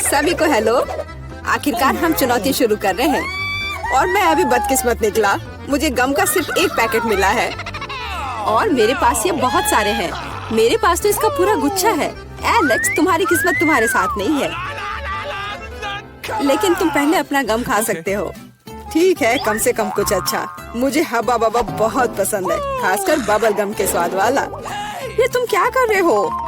सभी को हेलो। आखिरकार हम चुनौती शुरू कर रहे हैं और मैं अभी बदकिस्मत निकला। मुझे गम का सिर्फ एक पैकेट मिला है और मेरे पास ये बहुत सारे हैं। मेरे पास तो इसका पूरा गुच्छा है। एलेक्स, तुम्हारी किस्मत तुम्हारे साथ नहीं है, लेकिन तुम पहले अपना गम खा सकते हो। ठीक है, कम से कम कुछ अच्छा। मुझे हब्बा बब्बा बहुत पसंद है, खासकर बबल गम के स्वाद वाला। ये तुम क्या कर रहे हो?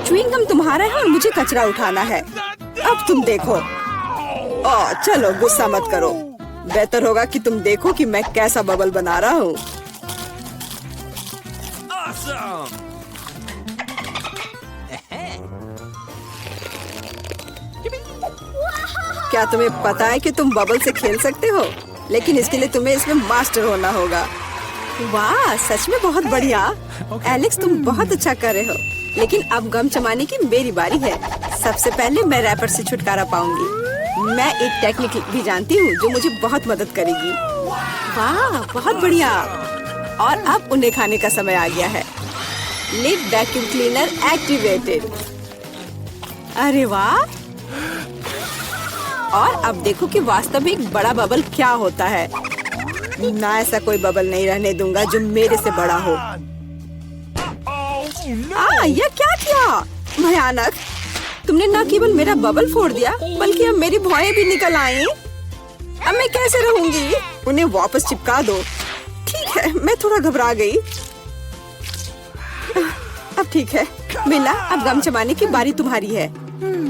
च्युइंग गम तुम्हारा है और मुझे कचरा उठाना है। अब तुम देखो। चलो गुस्सा मत करो। बेहतर होगा कि तुम देखो कि मैं कैसा बबल बना रहा हूँ। क्या तुम्हें पता है कि तुम बबल से खेल सकते हो? लेकिन इसके लिए तुम्हें इसमें मास्टर होना होगा। वाह, सच में बहुत बढ़िया। एलेक्स, तुम बहुत अच्छा कर रहे हो। लेकिन अब गम चबाने की मेरी बारी है। सबसे पहले मैं रैपर से छुटकारा पाऊंगी। मैं एक टेक्निक भी जानती हूँ जो मुझे बहुत मदद करेगी। वाह, बहुत बढ़िया। और अब उन्हें खाने का समय आ गया है। Lid vacuum cleaner activated. अरे वाह। और अब देखो कि वास्तव में एक बड़ा बबल क्या होता है। ना, ऐसा कोई बबल नहीं रहने दूंगा जो मेरे से बड़ा हो। यह क्या किया? भयानक। तुमने न केवल मेरा बबल फोड़ दिया, बल्कि अब मेरी भौएं भी निकल आई। अब मैं कैसे रहूंगी? उन्हें वापस चिपका दो। ठीक है, मैं थोड़ा घबरा गई। अब ठीक है। मिला, अब गम चबाने की बारी तुम्हारी है।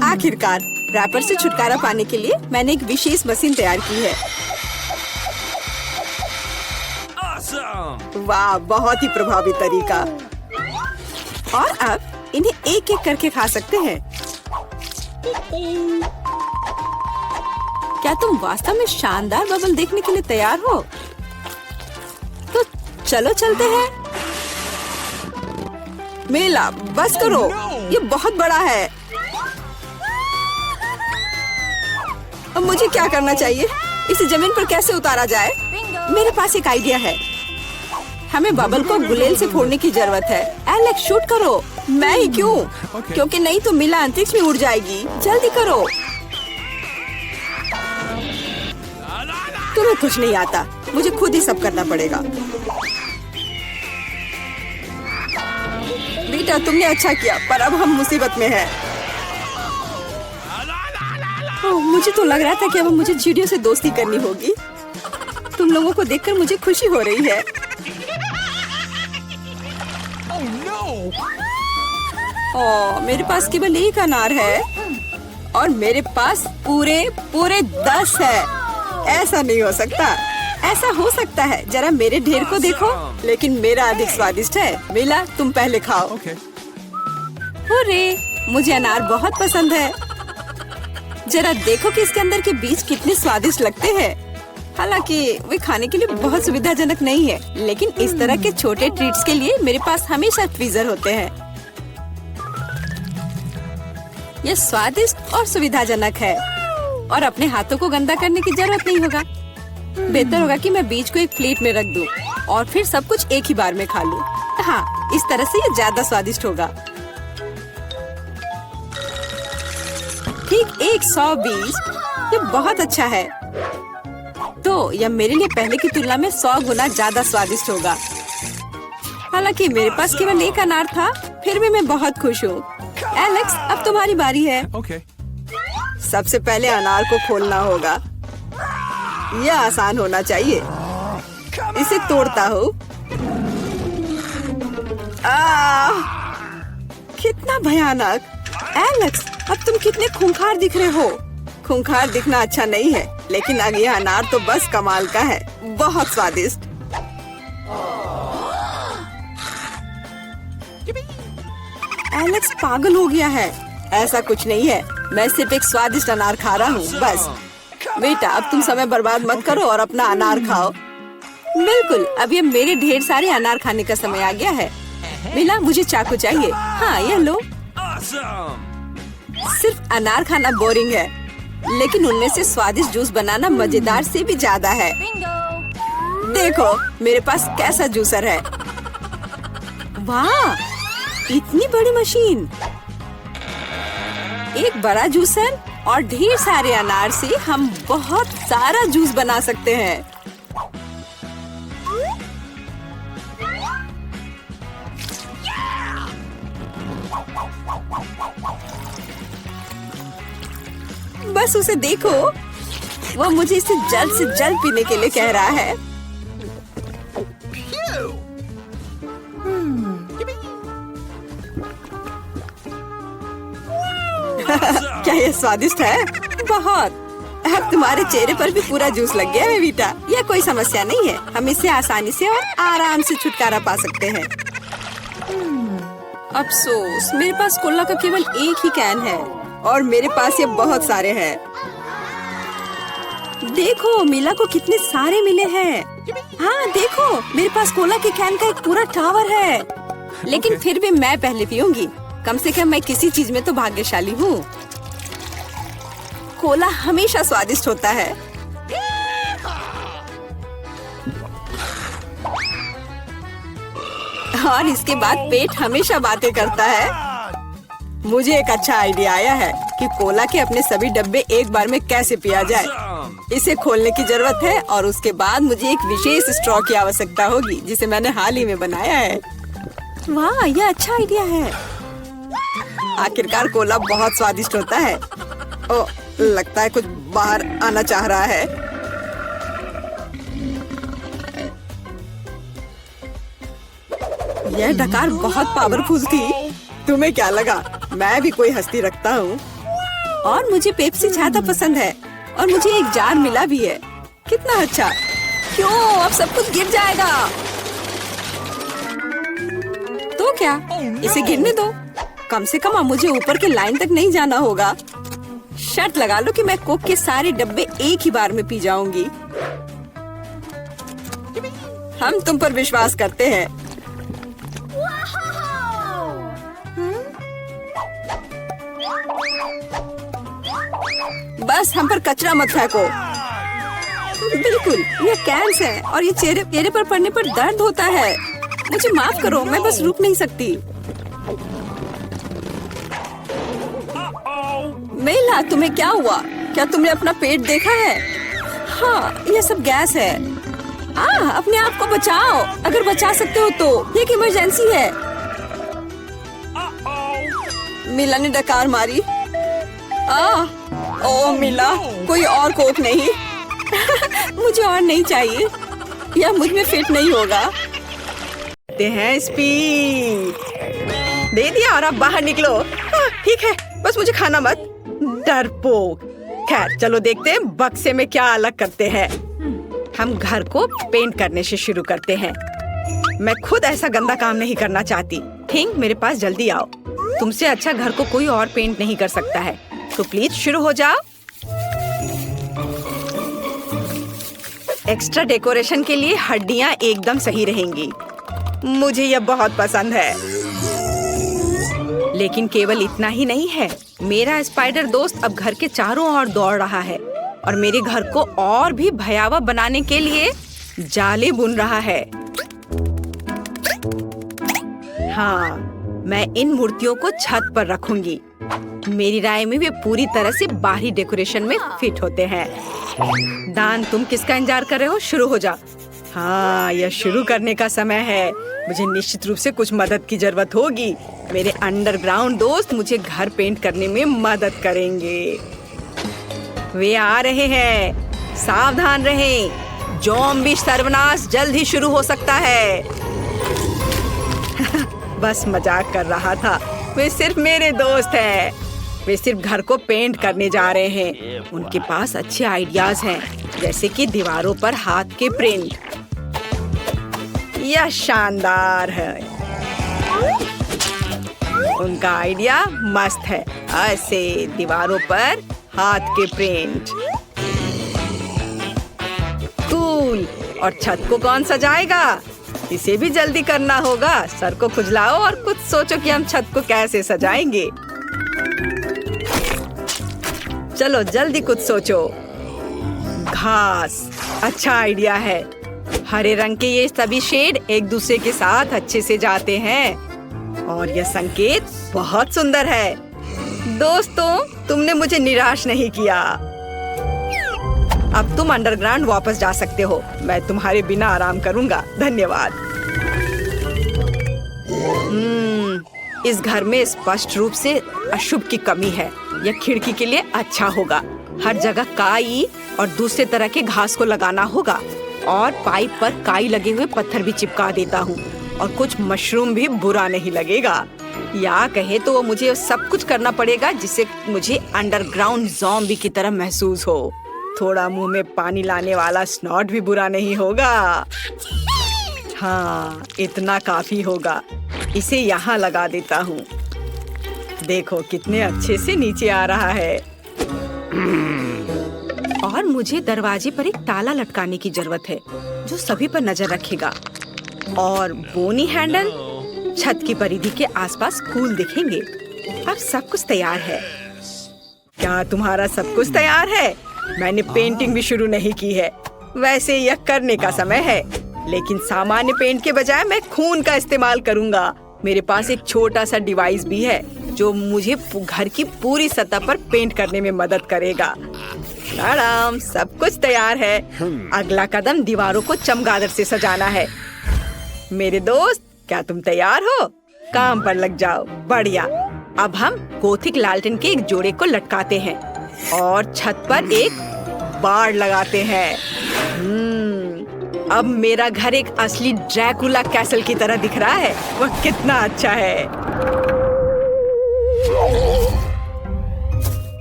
आखिरकार रैपर से छुटकारा पाने के लिए मैंने एक विशेष मशीन तैयार की है। वाह, बहुत ही प्रभावी तरीका। और अब इन्हें एक एक करके खा सकते हैं। क्या तुम वास्तव में शानदार बबल देखने के लिए तैयार हो? तो चलो चलते हैं। मेला, बस करो, ये बहुत बड़ा है। अब मुझे क्या करना चाहिए? इसे जमीन पर कैसे उतारा जाए? मेरे पास एक आइडिया है। हमें बबल को गुलेल से फोड़ने की जरूरत है। एलेक्स, शूट करो। मैं ही क्यों? क्योंकि नहीं तो मिला अंतरिक्ष में उड़ जाएगी। जल्दी करो। तुम्हें कुछ नहीं आता, मुझे खुद ही सब करना पड़ेगा। बेटा, तुमने अच्छा किया, पर अब हम मुसीबत में हैं। मुझे तो लग रहा था कि अब मुझे चिड़ियों से दोस्ती करनी होगी। तुम लोगों को देखकर मुझे खुशी हो रही है। मेरे पास केवल एक अनार है और मेरे पास पूरे 10 है। ऐसा नहीं हो सकता। ऐसा हो सकता है। जरा मेरे ढेर को देखो, लेकिन मेरा अधिक स्वादिष्ट है। मिला, तुम पहले खाओ। अरे, मुझे अनार बहुत पसंद है। जरा देखो कि इसके अंदर के बीज कितने स्वादिष्ट लगते हैं। हालांकि वे खाने के लिए बहुत सुविधाजनक नहीं है, लेकिन इस तरह के छोटे ट्रीट्स के लिए मेरे पास हमेशा ट्वीजर होते हैं। यह स्वादिष्ट और सुविधाजनक है और अपने हाथों को गंदा करने की जरूरत नहीं होगा। बेहतर होगा कि मैं बीज को एक प्लेट में रख दूं और फिर सब कुछ एक ही बार में खा लूं। हाँ, इस तरह से ये ज्यादा स्वादिष्ट होगा। ठीक 120। ये बहुत अच्छा है। तो यह मेरे लिए पहले की तुलना में 100 गुना ज्यादा स्वादिष्ट होगा। हालांकि मेरे पास केवल एक अनार था, फिर भी मैं बहुत खुश हूँ। एलेक्स, अब तुम्हारी बारी है। सबसे पहले अनार को खोलना होगा। यह आसान होना चाहिए। इसे तोड़ता हूँ। कितना भयानक। एलेक्स, अब तुम कितने खूंखार दिख रहे हो। खूंखार दिखना अच्छा नहीं है, लेकिन अब यह अनार तो बस कमाल का है। बहुत स्वादिष्ट। एलेक्स पागल हो गया है। ऐसा कुछ नहीं है, मैं सिर्फ एक स्वादिष्ट अनार खा रहा हूँ, बस। बेटा, अब तुम समय बर्बाद मत करो और अपना अनार खाओ। बिल्कुल, अब ये मेरे ढेर सारे अनार खाने का समय आ गया है। मिला, मुझे चाकू चाहिए। हाँ, यह लो। सिर्फ अनार खाना बोरिंग है, लेकिन उनमें से स्वादिष्ट जूस बनाना मजेदार से भी ज्यादा है। देखो मेरे पास कैसा जूसर है। वाह, इतनी बड़ी मशीन, एक बड़ा जूसर और ढेर सारे अनार से हम बहुत सारा जूस बना सकते हैं। बस उसे देखो, वो मुझे इसे जल्द से जल्द पीने के लिए कह रहा है। क्या ये स्वादिष्ट है? बहुत। अब तुम्हारे चेहरे पर भी पूरा जूस लग गया है बेटा। यह कोई समस्या नहीं है, हम इससे आसानी से और आराम से छुटकारा पा सकते हैं। अफसोस, मेरे पास कोला का केवल एक ही कैन है और मेरे पास ये बहुत सारे हैं। देखो मीला को कितने सारे मिले हैं। हाँ देखो, मेरे पास कोला के कैन का एक पूरा टावर है। लेकिन फिर भी मैं पहले पीऊंगी। कम से कम मैं किसी चीज में तो भाग्यशाली हूँ। कोला हमेशा स्वादिष्ट होता है। और इसके बाद पेट हमेशा बातें करता है। मुझे एक अच्छा आइडिया आया है कि कोला के अपने सभी डब्बे एक बार में कैसे पिया जाए। इसे खोलने की जरूरत है और उसके बाद मुझे एक विशेष स्ट्रॉ की आवश्यकता होगी जिसे मैंने हाल ही में बनाया है। वाह, यह अच्छा आइडिया है। आखिरकार कोला बहुत स्वादिष्ट होता है। ओ, लगता है कुछ बाहर आना चाह रहा है। यह डकार बहुत पावरफुल थी। तुम्हें क्या लगा मैं भी कोई हस्ती रखता हूँ? और मुझे पेप्सी ज्यादा पसंद है और मुझे एक जार मिला भी है। कितना अच्छा। क्यों, अब सब कुछ गिर जाएगा। तो क्या, इसे गिरने दो। कम से कम अब मुझे ऊपर के लाइन तक नहीं जाना होगा। शर्त लगा लो कि मैं कोक के सारे डब्बे एक ही बार में पी जाऊंगी। हम तुम पर विश्वास करते हैं। बस हम पर कचरा मत फेंको। बिल्कुल, ये कैंस है और ये चेहरे पर पड़ने पर दर्द होता है। मुझे माफ करो, मैं बस रुक नहीं सकती। मेला, तुम्हें क्या हुआ? क्या तुमने अपना पेट देखा है? हाँ, ये सब गैस है। अपने आप को बचाओ, अगर बचा सकते हो तो। ये एक इमरजेंसी है। मीला ने डकार मारी। ओ मीला, कोई और कोक नहीं? मुझे और नहीं चाहिए, यह मुझ में फिट नहीं होगा। हैं स्पीड दे दिया और अब बाहर निकलो। ठीक है, बस मुझे खाना मत, डरपोक। खैर चलो देखते हैं बक्से में क्या अलग करते हैं। हम घर को पेंट करने से शुरू करते हैं। मैं खुद ऐसा गंदा काम नहीं करना चाहती। थिंक, मेरे पास जल्दी आओ। तुमसे अच्छा घर को कोई और पेंट नहीं कर सकता है, तो प्लीज शुरू हो जाओ। एक्स्ट्रा डेकोरेशन के लिए हड्डियाँ एकदम सही रहेंगी। मुझे यह बहुत पसंद है। लेकिन केवल इतना ही नहीं है। मेरा स्पाइडर दोस्त अब घर के चारों ओर दौड़ रहा है और मेरे घर को और भी भयावह बनाने के लिए जाले बुन रहा है। हाँ, मैं इन मूर्तियों को छत पर रखूंगी। मेरी राय में वे पूरी तरह से बाहरी डेकोरेशन में फिट होते हैं। दान, तुम किसका इंतजार कर रहे हो? शुरू हो जा। हाँ, यह शुरू करने का समय है। मुझे निश्चित रूप से कुछ मदद की जरूरत होगी। मेरे अंडरग्राउंड दोस्त मुझे घर पेंट करने में मदद करेंगे। वे आ रहे हैं, सावधान रहें। ज़ॉम्बी सर्वनाश जल्द ही शुरू हो सकता है। बस मजाक कर रहा था। वे सिर्फ मेरे दोस्त हैं। वे सिर्फ घर को पेंट करने जा रहे हैं। उनके पास अच्छे आइडियाज हैं, जैसे कि दीवारों पर हाथ के प्रिंट। यह शानदार है। उनका आइडिया मस्त है। ऐसे दीवारों पर हाथ के प्रिंट। कूल। और छत को कौन सजाएगा? इसे भी जल्दी करना होगा। सर को खुजलाओ और कुछ सोचो कि हम छत को कैसे सजाएंगे। चलो जल्दी कुछ सोचो। घास, अच्छा आइडिया है। हरे रंग के ये सभी शेड एक दूसरे के साथ अच्छे से जाते हैं। और यह संकेत बहुत सुंदर है। दोस्तों, तुमने मुझे निराश नहीं किया। अब तुम अंडरग्राउंड वापस जा सकते हो। मैं तुम्हारे बिना आराम करूंगा। धन्यवाद। इस घर में स्पष्ट रूप से अशुभ की कमी है। यह खिड़की के लिए अच्छा होगा। हर जगह काई और दूसरे तरह के घास को लगाना होगा और पाइप पर काई लगे हुए पत्थर भी चिपका देता हूँ और कुछ मशरूम भी बुरा नहीं लगेगा। या कहे तो वो मुझे सब कुछ करना पड़ेगा जिससे मुझे अंडरग्राउंड ज़ॉम्बी की तरह महसूस हो। थोड़ा मुंह में पानी लाने वाला स्नॉट भी बुरा नहीं होगा। हाँ, इतना काफी होगा। इसे यहाँ लगा देता हूँ। देखो कितने अच्छे से नीचे आ रहा है। और मुझे दरवाजे पर एक ताला लटकाने की जरूरत है जो सभी पर नजर रखेगा। और बोनी हैंडल छत की परिधि के आसपास कूल दिखेंगे। अब सब कुछ तैयार है। क्या तुम्हारा सब कुछ तैयार है? मैंने पेंटिंग भी शुरू नहीं की है। वैसे यह करने का समय है, लेकिन सामान्य पेंट के बजाय मैं खून का इस्तेमाल करूंगा। मेरे पास एक छोटा सा डिवाइस भी है जो मुझे घर की पूरी सतह पर पेंट करने में मदद करेगा। आराम, सब कुछ तैयार है। अगला कदम दीवारों को चमगादड़ से सजाना है। मेरे दोस्त, क्या तुम तैयार हो? काम पर लग जाओ। बढ़िया। अब हम गोथिक लालटेन के एक जोड़े को लटकाते हैं और छत पर एक बाड़ लगाते हैं। अब मेरा घर एक असली ड्रैकुला कैसल की तरह दिख रहा है। वह कितना अच्छा है।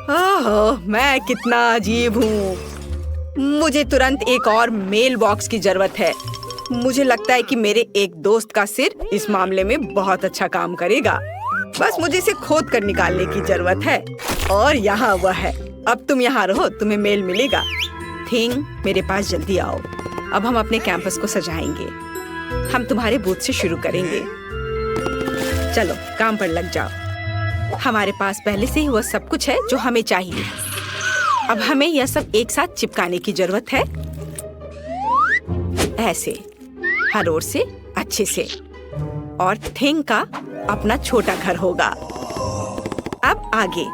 ओह, मैं कितना अजीब हूँ। मुझे तुरंत एक और मेल बॉक्स की जरूरत है। मुझे लगता है कि मेरे एक दोस्त का सिर इस मामले में बहुत अच्छा काम करेगा। बस मुझे इसे खोद कर निकालने की जरूरत है। और यहाँ वह है। अब तुम यहाँ रहो, तुम्हें मेल मिलेगा। थिंग, मेरे पास जल्दी आओ। अब हम अपने कैंपस को सजाएंगे। हम तुम्हारे बूथ से शुरू करेंगे। चलो, काम पर लग जाओ। हमारे पास पहले से ही वह सब कुछ है जो हमें चाहिए। अब हमें यह सब एक साथ चिपकाने की जरूरत है। ऐसे, हर ओर से अच्छे से। और थिंग का अपना छोटा घर होगा। अब आगे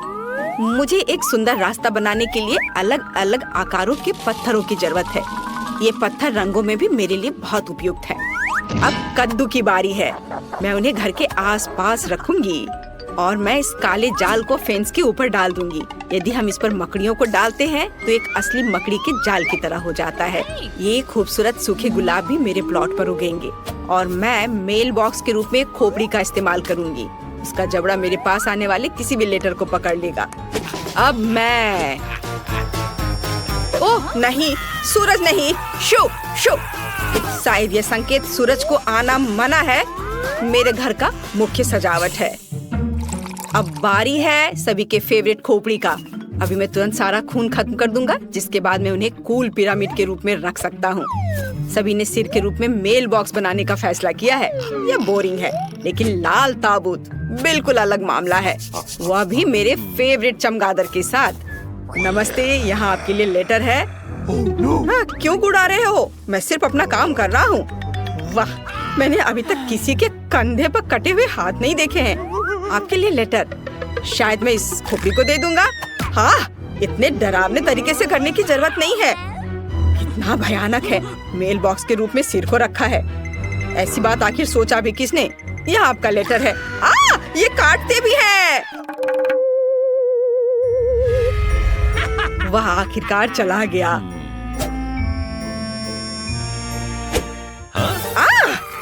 मुझे एक सुंदर रास्ता बनाने के लिए अलग अलग आकारों के पत्थरों की जरूरत है। ये पत्थर रंगों में भी मेरे लिए बहुत उपयुक्त है। अब कद्दू की बारी है। मैं उन्हें घर के आसपास रखूंगी और मैं इस काले जाल को फेंस के ऊपर डाल दूंगी। यदि हम इस पर मकड़ियों को डालते हैं तो एक असली मकड़ी के जाल की तरह हो जाता है। ये खूबसूरत सूखे गुलाब भी मेरे प्लॉट पर उगेंगे और मैं मेल बॉक्स के रूप में एक खोपड़ी का इस्तेमाल करूंगी। उसका जबड़ा मेरे पास आने वाले किसी भी लेटर को पकड़ लेगा। अब मैं ओह नहीं, सूरज नहीं। शो शो, शायद ये संकेत सूरज को आना मना है। मेरे घर का मुख्य सजावट है। अब बारी है सभी के फेवरेट खोपड़ी का। अभी मैं तुरंत सारा खून खत्म कर दूंगा, जिसके बाद मैं उन्हें कूल पिरामिड के रूप में रख सकता हूँ। सभी ने सिर के रूप में मेल बॉक्स बनाने का फैसला किया है। यह बोरिंग है, लेकिन लाल ताबूत बिल्कुल अलग मामला है। वह भी मेरे फेवरेट चमगादड़ के साथ। नमस्ते, यहाँ आपके लिए लेटर है। हाँ, क्यों गुड़ा रहे हो? मैं सिर्फ अपना काम कर रहा हूँ। वाह, मैंने अभी तक किसी के कंधे पर कटे हुए हाथ नहीं देखे हैं। आपके लिए लेटर। शायद मैं इस खोपड़ी को दे दूंगा। हाँ, इतने डरावने तरीके से करने की जरूरत नहीं है। कितना भयानक है। मेल बॉक्स के रूप में सिर को रखा है। ऐसी बात आखिर सोचा भी किसने? यह आपका लेटर है। ये काटते भी हैं। वह आखिरकार चला गया।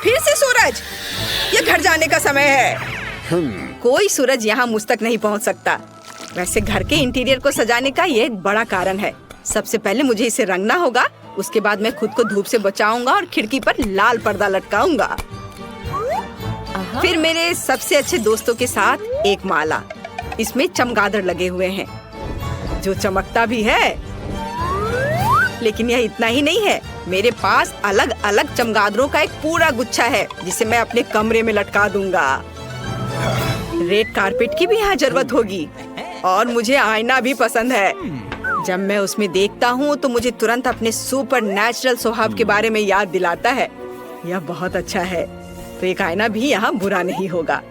फिर से सूरज। ये घर जाने का समय है। कोई सूरज यहाँ मुझ तक नहीं पहुँच सकता। वैसे घर के इंटीरियर को सजाने का ये एक बड़ा कारण है। सबसे पहले मुझे इसे रंगना होगा। उसके बाद मैं खुद को धूप से बचाऊंगा और खिड़की पर लाल पर्दा लटकाऊंगा। फिर मेरे सबसे अच्छे दोस्तों के साथ एक माला। इसमें चमगादड़ लगे हुए हैं जो चमकता भी है। लेकिन यह इतना ही नहीं है। मेरे पास अलग अलग चमगादड़ों का एक पूरा गुच्छा है जिसे मैं अपने कमरे में लटका दूंगा। रेड कारपेट की भी यहाँ जरूरत होगी और मुझे आईना भी पसंद है। जब मैं उसमें देखता हूँ तो मुझे तुरंत अपने सुपर नेचुरल स्वभाव के बारे में याद दिलाता है। यह बहुत अच्छा है। तो एक आईना भी यहाँ बुरा नहीं होगा।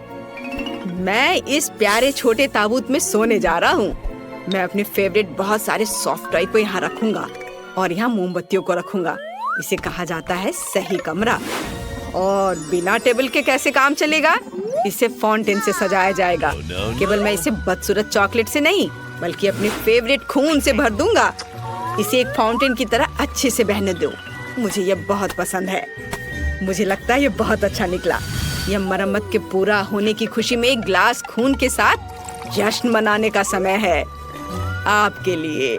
मैं इस प्यारे छोटे ताबूत में सोने जा रहा हूँ। मैं अपने फेवरेट बहुत सारे सॉफ्ट टॉय को यहाँ रखूंगा और यहाँ मोमबत्तियों को रखूंगा। इसे कहा जाता है सही कमरा। और बिना टेबल के कैसे काम चलेगा? इसे फाउंटेन से सजाया जाएगा। केवल मैं इसे बदसूरत चॉकलेट से नहीं बल्कि अपने फेवरेट खून से भर दूंगा। इसे एक फाउंटेन की तरह अच्छे से बहने दो। मुझे यह बहुत पसंद है। मुझे लगता है ये बहुत अच्छा निकला। यह मरम्मत के पूरा होने की खुशी में एक ग्लास खून के साथ जश्न मनाने का समय है आपके लिए।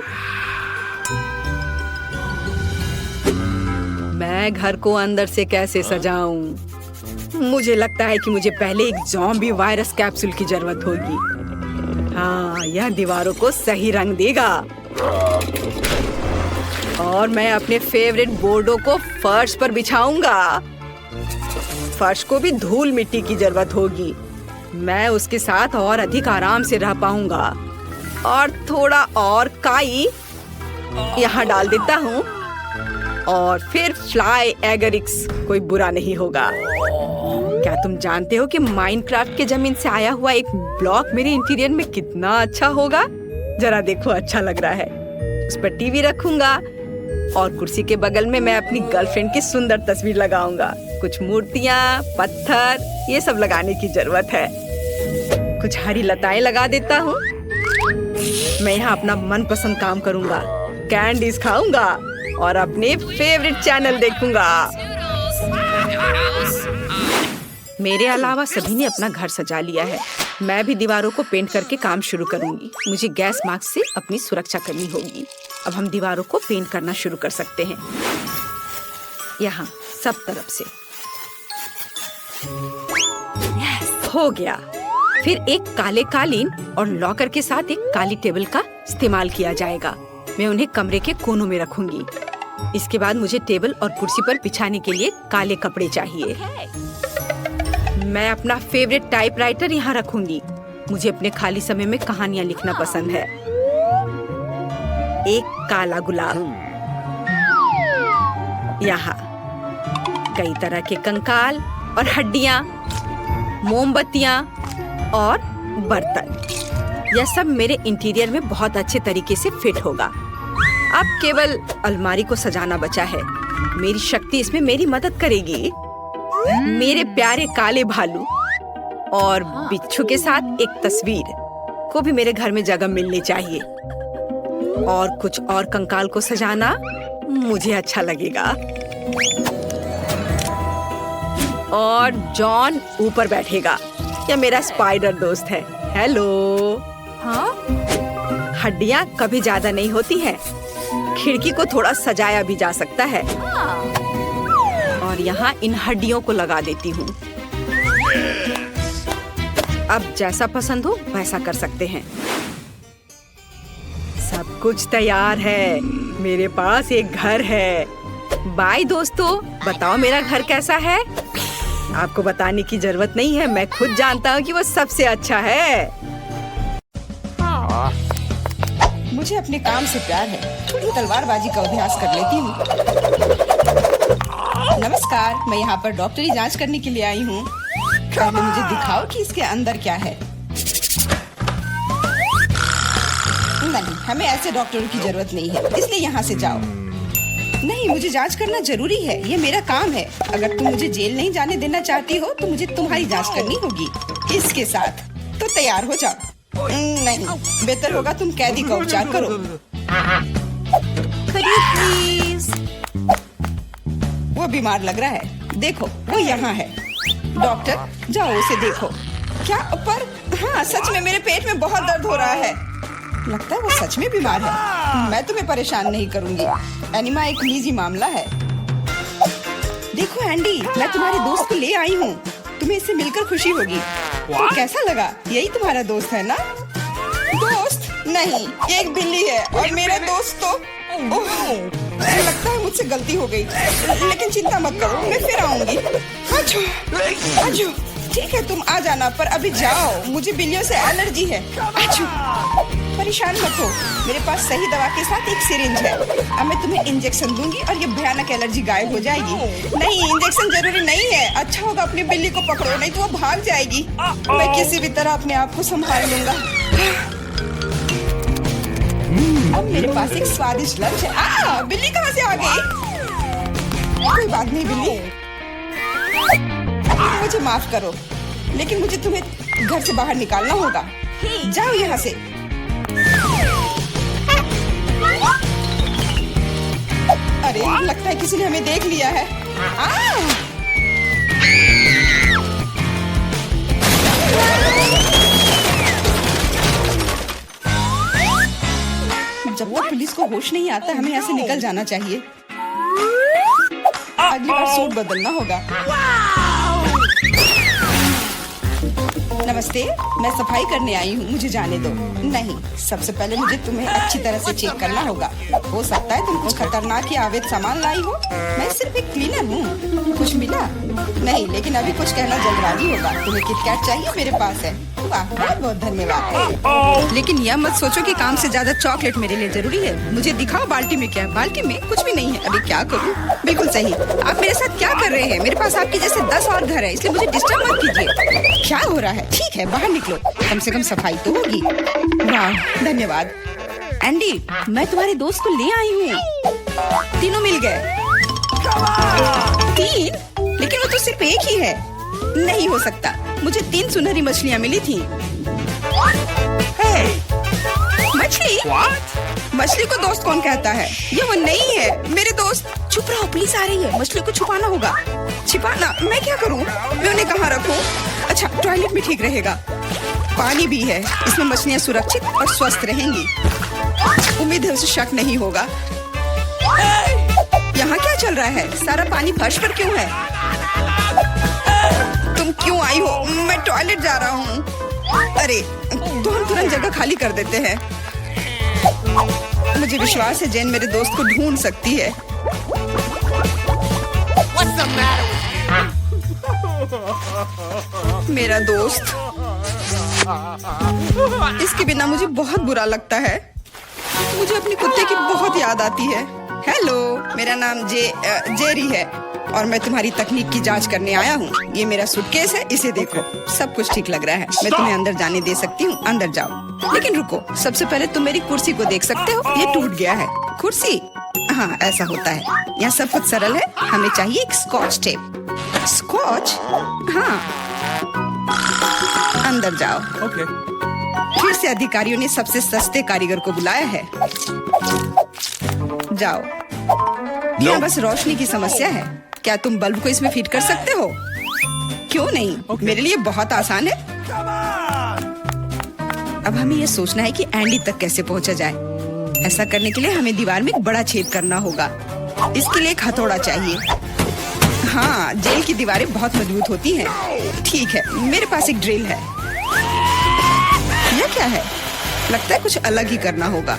मैं घर को अंदर से कैसे सजाऊं? मुझे लगता है कि मुझे पहले एक ज़ॉम्बी वायरस कैप्सूल की जरूरत होगी। हाँ, यह दीवारों को सही रंग देगा। और मैं अपने फेवरेट बोर्डों को फर्श पर बिछाऊंगा। फर्श को भी धूल मिट्टी की जरूरत होगी। मैं उसके साथ और अधिक आराम से रह पाऊंगा। और थोड़ा और काई यहाँ डाल देता हूँ। और फिर फ्लाई एगरिक्स, कोई बुरा नहीं होगा। क्या तुम जानते हो कि माइनक्राफ्ट के जमीन से आया हुआ एक ब्लॉक मेरे इंटीरियर में कितना अच्छा होगा? जरा देखो, अच्छा लग रहा है। उस पर टीवी रखूंगा और कुर्सी के बगल में मैं अपनी गर्लफ्रेंड की सुंदर तस्वीर लगाऊंगा। कुछ मूर्तियाँ, पत्थर, ये सब लगाने की जरूरत है। कुछ हरी लताएं लगा देता हूँ। मैं यहाँ अपना मनपसंद काम करूंगा, कैंडीज खाऊंगा और अपने फेवरेट चैनल देखूंगा। मेरे अलावा सभी ने अपना घर सजा लिया है। मैं भी दीवारों को पेंट करके काम शुरू करूंगी। मुझे गैस मास्क से अपनी सुरक्षा करनी होगी। अब हम दीवारों को पेंट करना शुरू कर सकते हैं। यहाँ सब तरफ से। हो गया। फिर एक काले कालीन और लॉकर के साथ एक काली टेबल का इस्तेमाल किया जाएगा। मैं उन्हें कमरे के कोनों में रखूंगी। इसके बाद मुझे टेबल और कुर्सी पर बिछाने के लिए काले कपड़े चाहिए। मैं अपना फेवरेट टाइपराइटर यहाँ रखूंगी। मुझे अपने खाली समय में कहानियाँ लिखना पसंद है। एक काला गुलाब। यहाँ कई तरह के कंकाल और हड्डियाँ, मोमबत्तियाँ और बर्तन। यह सब मेरे इंटीरियर में बहुत अच्छे तरीके से फिट होगा। अब केवल अलमारी को सजाना बचा है। मेरी शक्ति इसमें मेरी मदद करेगी। मेरे प्यारे काले भालू और बिच्छू के साथ एक तस्वीर को भी मेरे घर में जगह मिलनी चाहिए। और कुछ और कंकाल को सजाना मुझे अच्छा लगेगा। और जॉन ऊपर बैठेगा। यह मेरा स्पाइडर दोस्त है। हेलो। हाँ? हड्डियाँ कभी ज्यादा नहीं होती हैं। खिड़की को थोड़ा सजाया भी जा सकता है। और यहाँ इन हड्डियों को लगा देती हूँ। अब जैसा पसंद हो वैसा कर सकते हैं। सब कुछ तैयार है। मेरे पास एक घर है। बाय दोस्तों, बताओ मेरा घर कैसा है? आपको बताने की जरूरत नहीं है। मैं खुद जानता हूँ कि वो सबसे अच्छा है। मुझे अपने काम से प्यार है। थोड़ी तलवारबाजी का अभ्यास कर लेती हूँ। नमस्कार, मैं यहाँ पर डॉक्टरी जांच करने के लिए आई हूँ। पहले मुझे दिखाओ कि इसके अंदर क्या है। नहीं, हमें ऐसे डॉक्टरों की जरूरत नहीं है, इसलिए यहाँ से जाओ। नहीं, मुझे जांच करना जरूरी है। ये मेरा काम है। अगर तुम मुझे जेल नहीं जाने देना चाहती हो तो मुझे तुम्हारी जांच करनी होगी। इसके साथ तो तैयार हो जाओ। नहीं, बेहतर होगा तुम कैदी का उपचार करो। प्लीज। वो बीमार लग रहा है। देखो, वो यहाँ है। डॉक्टर, जाओ उसे देखो। क्या? पर हाँ, सच में मेरे पेट में बहुत दर्द हो रहा है। लगता है वो सच में बीमार है। मैं तुम्हें परेशान नहीं करूंगी। एनिमा एक निजी मामला है। देखो एंडी, मैं तुम्हारे दोस्त को ले आई हूँ। तुम्हें इससे मिलकर खुशी होगी। तो कैसा लगा? यही तुम्हारा दोस्त है ना? दोस्त? नहीं, एक बिल्ली है। और मेरा दोस्त तो लगता है मुझसे गलती हो गई। लेकिन चिंता मत करो, मैं फिर आऊंगी। आजू, ठीक है, तुम आ जाना, पर अभी जाओ। मुझे बिल्लियों से एलर्जी है। आजू। परेशान मत हो, मेरे पास सही दवा के साथ एक सिरिंज है। अब मैं तुम्हें इंजेक्शन दूंगी और ये भयानक एलर्जी गायब हो जाएगी। नहीं, इंजेक्शन जरूरी नहीं है। अच्छा होगा अपनी बिल्ली को पकड़ो, नहीं तो वो भाग जाएगी। मैं किसी भी तरह अपने आप को संभाल लूंगा। अब मेरे पास एक स्वादिष्ट लंच है। बिल्ली कहाँ से आ गई? कोई बात नहीं बिल्ली, मुझे माफ करो, लेकिन मुझे तुम्हें घर से बाहर निकालना होगा। जाओ यहाँ से। अरे लगता है किसी ने हमें देख लिया है। जब तक पुलिस को होश नहीं आता हमें यहाँ से निकल जाना चाहिए। अगली बार सूट बदलना होगा। नमस्ते, मैं सफाई करने आई हूँ, मुझे जाने दो। नहीं, सबसे पहले मुझे तुम्हें अच्छी तरह से चेक करना होगा। हो सकता है तुम कुछ खतरनाक या अवैध सामान लाई हो। मैं सिर्फ एक क्लीनर हूँ। कुछ मिला? नहीं, लेकिन अभी कुछ कहना जल्दबाजी होगा। तुम्हें किटकैट चाहिए? मेरे पास है। वाह, बहुत बहुत धन्यवाद। लेकिन यह मत सोचो कि काम से ज्यादा चॉकलेट मेरे लिए जरूरी है। मुझे दिखाओ बाल्टी में क्या है। बाल्टी में कुछ भी नहीं है। अभी क्या करूँ? बिल्कुल सही। आप मेरे साथ क्या कर रहे हैं? मेरे पास आपके जैसे 10 और घर है, इसलिए मुझे डिस्टर्ब मत कीजिए। क्या हो रहा है? ठीक है, बाहर निकलो, कम से कम सफाई तो होगी। वाह, धन्यवाद। एंडी, मैं तुम्हारे दोस्त को ले आई हूँ। तीनों मिल गए। 3? लेकिन वो तो सिर्फ एक ही है। नहीं हो सकता, मुझे 3 सुनहरी मछलियाँ मिली थी। मछली? मछली को दोस्त कौन कहता है? ये वो नहीं है मेरे दोस्त। चुप रहो, पुलिस आ रही है। मछली को छुपाना होगा। छिपाना? मैं क्या करूँ? मैं उन्हें कहाँ रखूँ? अच्छा, टॉयलेट में ठीक रहेगा। पानी भी है, इसमें मछलियाँ सुरक्षित और स्वस्थ रहेंगी। उम्मीद है उसे शक नहीं होगा। यहाँ क्या चल रहा है? सारा पानी फर्श पर क्यों है? तुम क्यों आई हो? मैं टॉयलेट जा रहा हूँ। अरे, तो हम तुरंत जगह खाली कर देते हैं। मुझे विश्वास है जेन मेरे दोस्त को ढूंढ सकती है। मेरा दोस्त, इसके बिना मुझे बहुत बुरा लगता है। मुझे अपने कुत्ते की बहुत याद आती है। हेलो, मेरा नाम जेरी है और मैं तुम्हारी तकनीक की जांच करने आया हूँ। ये मेरा सूटकेस है, इसे देखो, सब कुछ ठीक लग रहा है। मैं तुम्हें अंदर जाने दे सकती हूँ, अंदर जाओ। लेकिन रुको, सबसे पहले तुम मेरी कुर्सी को देख सकते हो, ये टूट गया है। कुर्सी? हाँ, ऐसा होता है। यहाँ सब कुछ सरल है। हमें चाहिए एक स्कॉच टेप। स्कॉच? हाँ, अंदर जाओ। Okay. फिर से अधिकारियों ने सबसे सस्ते कारीगर को बुलाया है। जाओ। यहाँ बस रोशनी की समस्या है। क्या तुम बल्ब को इसमें फिट कर सकते हो? क्यों नहीं? मेरे लिए बहुत आसान है। अब हमें यह सोचना है कि एंडी तक कैसे पहुंचा जाए। ऐसा करने के लिए हमें दीवार में एक बड़ा छेद करना होगा। इसके लिए एक हथौड़ा चाहिए। हाँ, जेल की दीवारें बहुत मजबूत होती हैं। ठीक है, मेरे पास एक ड्रिल है। यह क्या है? लगता है कुछ अलग ही करना होगा।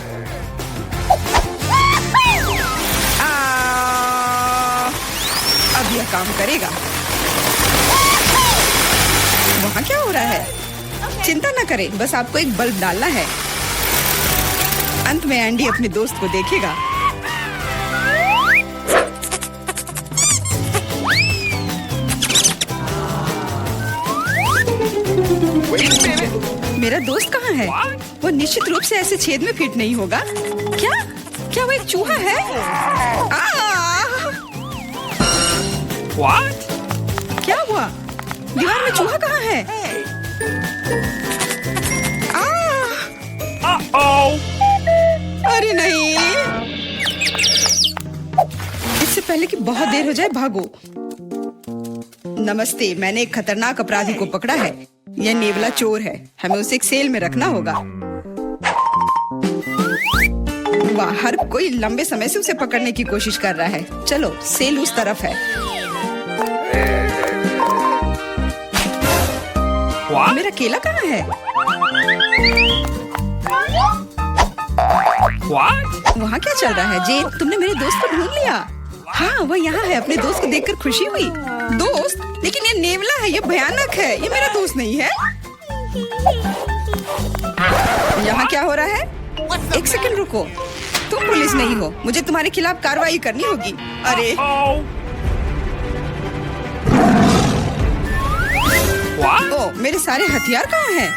अब यह काम करेगा। वहाँ क्या हो रहा है? चिंता न करें, बस आपको एक बल्ब डालना है। अंत में एंडी अपने दोस्त को देखेगा। मेरा दोस्त कहाँ है? वो निश्चित रूप से ऐसे छेद में फिट नहीं होगा। क्या वो एक चूहा है? What? क्या हुआ? दीवार में चूहा कहाँ है? Uh-oh. अरे नहीं! इससे पहले कि बहुत देर हो जाए, भागो। नमस्ते, मैंने एक खतरनाक अपराधी को पकड़ा है। यह नेवला चोर है। हमें उसे एक सेल में रखना होगा। वाह, हर कोई लंबे समय से उसे पकड़ने की कोशिश कर रहा है। चलो, सेल उस तरफ है। What? मेरा केला कहाँ है? What? वहाँ क्या चल रहा है? जेन, तुमने मेरे दोस्त को ढूंढ लिया। हाँ, वो यहाँ है। अपने दोस्त को देखकर खुशी हुई। दोस्त? लेकिन ये नेवला है, ये भयानक है। ये मेरा दोस्त नहीं है। यहाँ यहाँ क्या हो रहा है? एक सेकंड रुको, तुम पुलिस नहीं हो, मुझे तुम्हारे खिलाफ कार्रवाई करनी होगी। अरे Oh. What? ओ, मेरे सारे हथियार कहाँ हैं?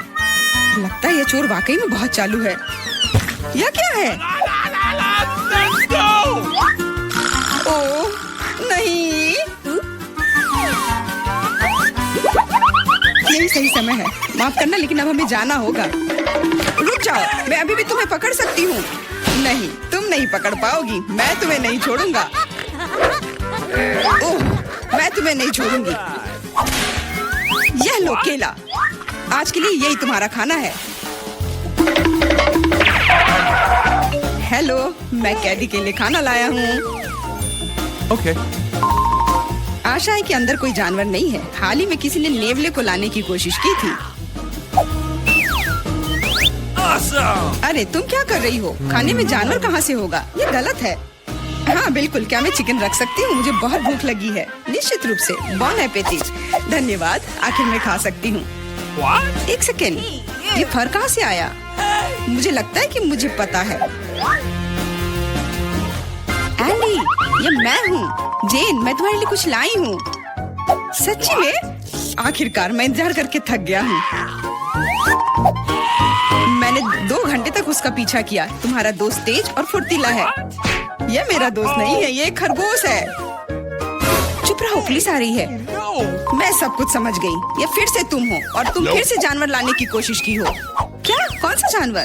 लगता है ये चोर वाकई में बहुत चालू है। यह क्या है? Let's go. ओ नहीं, यही सही समय है। माफ करना, लेकिन अब हमें जाना होगा। रुक जाओ, मैं अभी भी तुम्हें पकड़ सकती हूँ। नहीं, तुम नहीं पकड़ पाओगी, मैं तुम्हें नहीं छोड़ूंगा। ओह, मैं तुम्हें नहीं छोड़ूंगी। यह लो केला, आज के लिए यही तुम्हारा खाना है। हेलो, मैं कैदी के लिए खाना लाया हूँ। Okay. आशा है कि अंदर कोई जानवर नहीं है। हाल ही में किसी ने नेवले को लाने की कोशिश की थी। Awesome. अरे तुम क्या कर रही हो? खाने में जानवर कहाँ से होगा? ये गलत है। हाँ बिल्कुल, क्या मैं चिकन रख सकती हूँ? मुझे बहुत भूख लगी है। निश्चित रूप से। बॉन एपेटिट। धन्यवाद, आखिर मैं खा सकती हूँ। What? एक सेकेंड, ये फर कहाँ से आया? मुझे लगता है कि मुझे पता है। एंडी, ये मैं हूँ। जेन, मैं तुम्हारे लिए कुछ लाई हूँ। सच्ची में? आखिरकार मैं इंतजार करके थक गया हूँ। मैंने 2 घंटे तक उसका पीछा किया। तुम्हारा दोस्त तेज और फुर्तीला है। यह मेरा दोस्त नहीं है, ये एक खरगोश है। चुप रहो, पुलिस आ रही है। No. मैं सब कुछ समझ गई। ये फिर से तुम हो और तुम फिर से जानवर लाने की कोशिश की हो। क्या? कौन सा जानवर?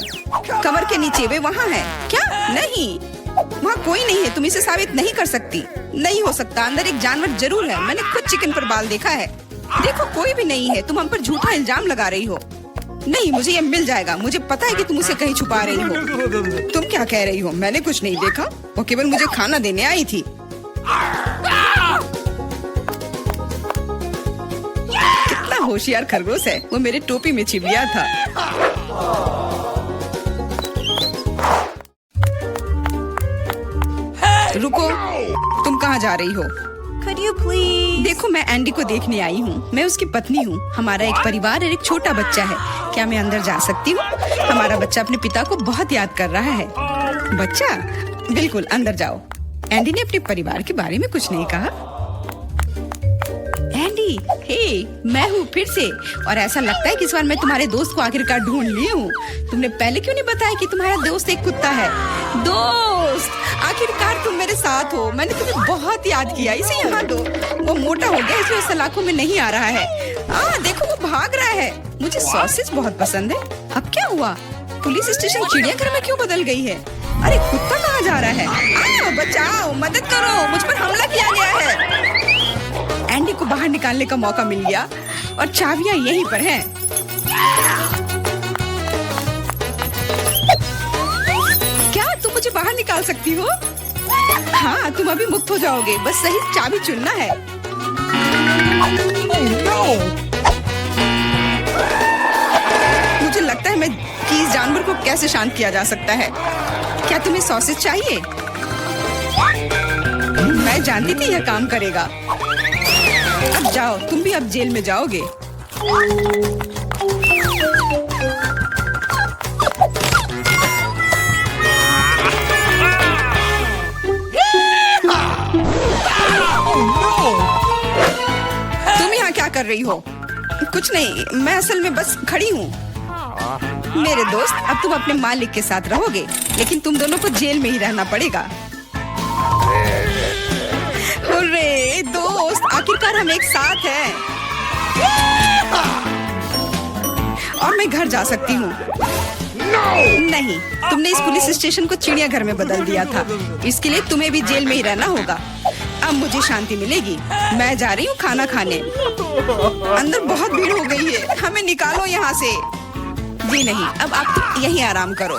कमर के नीचे, वे वहाँ है। क्या? नहीं, वहाँ कोई नहीं है। तुम इसे साबित नहीं कर सकती। नहीं हो सकता, अंदर एक जानवर जरूर है। मैंने खुद चिकन पर बाल देखा है। देखो, कोई भी नहीं है। तुम हम पर झूठा इल्जाम लगा रही हो। नहीं, मुझे ये मिल जाएगा। मुझे पता है कि तुम उसे कहीं छुपा रही हो। तुम क्या कह रही हो? मैंने कुछ नहीं देखा। वो केवल मुझे खाना देने आई थी। कितना होशियार खरगोश है। वो मेरे टोपी में छिप गया था। रुको, तुम कहाँ जा रही हो? Could you please? देखो, मैं एंडी को देखने आई हूँ। मैं उसकी पत्नी हूँ। हमारा एक परिवार और एक छोटा बच्चा है। क्या मैं अंदर जा सकती हूँ? हमारा बच्चा अपने पिता को बहुत याद कर रहा है। बच्चा, बिल्कुल अंदर जाओ। एंडी ने अपने परिवार के बारे में कुछ नहीं कहा। एंडी, हे, मैं हूँ फिर से। और ऐसा लगता है कि इस बार मैं तुम्हारे दोस्त को आखिरकार ढूंढ ली हूँ। तुमने पहले क्यों नहीं बताया कि तुम्हारा दोस्त एक कुत्ता है? दोस्त, आखिरकार तुम मेरे साथ हो। मैंने तुम्हें बहुत याद किया। इसे यहाँ दो। वो मोटा हो गया, इसलिए सलाखों में नहीं आ रहा है। देखो, वो भाग रहा है। मुझे सॉसेज बहुत पसंद है। अब क्या हुआ? पुलिस स्टेशन चिड़ियाघर में क्यों बदल गई है? अरे कुत्ता कहाँ जा रहा है? बचाओ, मदद करो, मुझ पर हमला किया गया है। एंडी को बाहर निकालने का मौका मिल गया और चाबियां यहीं पर हैं। क्या तुम मुझे बाहर निकाल सकती हो? हाँ, तुम अभी मुक्त हो जाओगे। बस सही चाबी चुनना है। No. मुझे लगता है कि इस जानवर को कैसे शांत किया जा सकता है। क्या तुम्हें सॉसेज चाहिए? मैं जानती थी यह काम करेगा। अब जाओ, तुम भी अब जेल में जाओगे। तुम यहाँ क्या कर रही हो? कुछ नहीं, मैं असल में बस खड़ी हूँ। मेरे दोस्त, अब तुम अपने मालिक के साथ रहोगे, लेकिन तुम दोनों को जेल में ही रहना पड़ेगा। हुर्रे, दोस्त, आखिरकार हम एक साथ हैं। और मैं घर जा सकती हूँ। नहीं, तुमने इस पुलिस स्टेशन को चिड़ियाघर में बदल दिया था। इसके लिए तुम्हें भी जेल में ही रहना होगा। अब मुझे शांति मिलेगी। मैं जा रही हूँ खाना खाने। अंदर बहुत भीड़ हो गई है, हमें निकालो यहाँ से। जी नहीं, अब आप यहीं आराम करो।